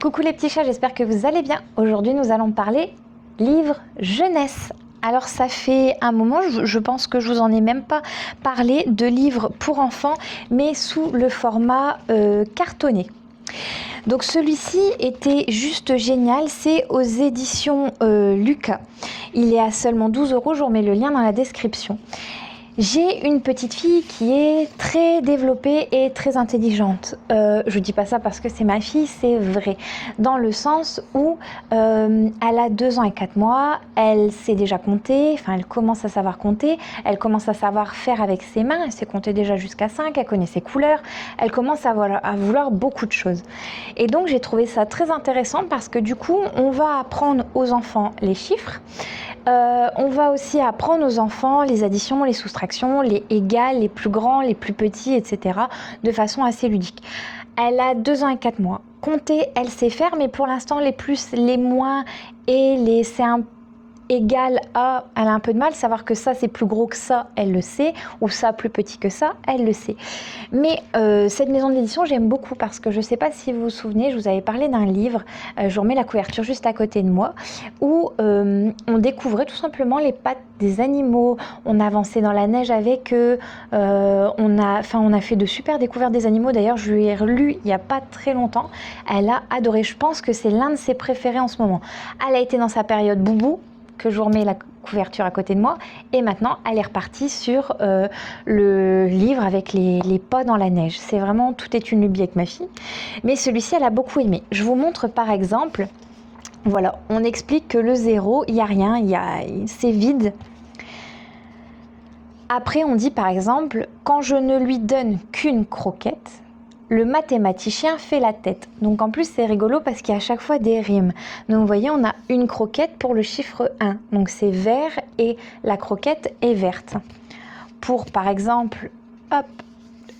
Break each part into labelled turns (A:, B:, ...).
A: Coucou les petits chats, j'espère que vous allez bien. Aujourd'hui, nous allons parler livre jeunesse. Alors ça fait un moment, je pense que je vous en ai même pas parlé de livres pour enfants, mais sous le format cartonné. Donc celui-ci était juste génial, c'est aux éditions Lucas. Il est à seulement 12 €, je vous remets le lien dans la description. J'ai une petite fille qui est très développée et très intelligente. Je dis pas ça parce que c'est ma fille, c'est vrai. Dans le sens où elle a 2 ans et 4 mois, elle sait déjà compter, enfin elle commence à savoir compter, elle commence à savoir faire avec ses mains, elle sait compter déjà jusqu'à 5, elle connaît ses couleurs, elle commence à vouloir beaucoup de choses. Et donc j'ai trouvé ça très intéressant parce que du coup on va apprendre aux enfants les chiffres. On va aussi apprendre aux enfants les additions, les soustractions, les égales, les plus grands, les plus petits, etc. de façon assez ludique. Elle a 2 ans et 4 mois. Compter, elle sait faire, mais pour l'instant, les plus, les moins et les c'est un égal à, elle a un peu de mal, savoir que ça c'est plus gros que ça, elle le sait, ou ça plus petit que ça, elle le sait. Mais cette maison d'édition, j'aime beaucoup parce que je ne sais pas si vous vous souvenez, je vous avais parlé d'un livre, je vous remets la couverture juste à côté de moi, où on découvrait tout simplement les pattes des animaux, on avançait dans la neige avec eux, on a fait de super découvertes des animaux. D'ailleurs, je lui ai relu il n'y a pas très longtemps, elle a adoré, je pense que c'est l'un de ses préférés en ce moment. Elle a été dans sa période boubou, que je vous remets la couverture à côté de moi, et maintenant elle est repartie sur le livre avec les pas dans la neige. C'est vraiment, tout est une lubie avec ma fille, mais celui-ci elle a beaucoup aimé. Je vous montre par exemple, voilà, on explique que le 0, il n'y a rien, c'est vide. Après on dit par exemple, quand je ne lui donne qu'une croquette, le mathématicien fait la tête. Donc en plus c'est rigolo parce qu'il y a à chaque fois des rimes. Donc vous voyez, on a une croquette pour le chiffre 1. Donc c'est vert et la croquette est verte. Pour par exemple, hop,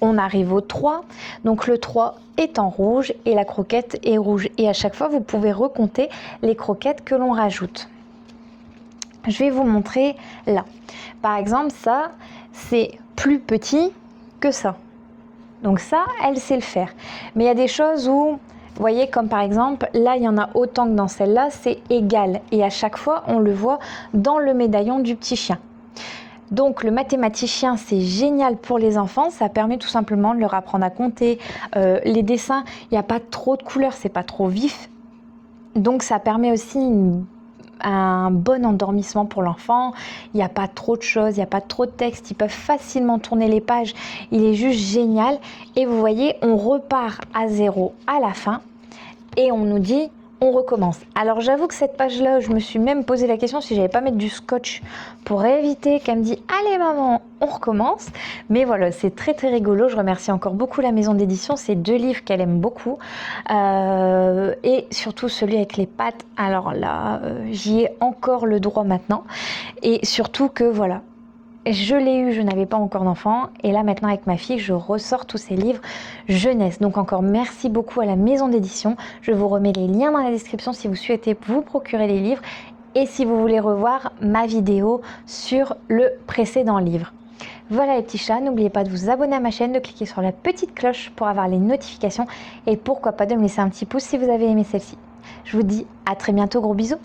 A: on arrive au 3. Donc le 3 est en rouge et la croquette est rouge. Et à chaque fois vous pouvez recompter les croquettes que l'on rajoute. Je vais vous montrer là. Par exemple, ça c'est plus petit que ça. Donc ça, elle sait le faire. Mais il y a des choses où, vous voyez, comme par exemple, là, il y en a autant que dans celle-là, c'est égal. Et à chaque fois, on le voit dans le médaillon du petit chien. Donc le mathématicien, c'est génial pour les enfants. Ça permet tout simplement de leur apprendre à compter. Les dessins, il n'y a pas trop de couleurs, c'est pas trop vif. Donc ça permet aussi un bon endormissement pour l'enfant. Il n'y a pas trop de choses, il n'y a pas trop de texte, ils peuvent facilement tourner les pages, il est juste génial. Et vous voyez, on repart à 0 à la fin et on nous dit on recommence. Alors j'avoue que cette page là, je me suis même posé la question si j'allais pas mettre du scotch pour éviter qu'elle me dise allez maman, on recommence. Mais voilà, c'est très très rigolo. Je remercie encore beaucoup la maison d'édition, c'est 2 livres qu'elle aime beaucoup, et surtout celui avec les pattes. Alors là, j'y ai encore le droit maintenant, et surtout que voilà, je l'ai eu, je n'avais pas encore d'enfant, et là maintenant avec ma fille, je ressors tous ces livres jeunesse. Donc encore merci beaucoup à la maison d'édition. Je vous remets les liens dans la description si vous souhaitez vous procurer les livres et si vous voulez revoir ma vidéo sur le précédent livre. Voilà les petits chats, n'oubliez pas de vous abonner à ma chaîne, de cliquer sur la petite cloche pour avoir les notifications et pourquoi pas de me laisser un petit pouce si vous avez aimé celle-ci. Je vous dis à très bientôt, gros bisous.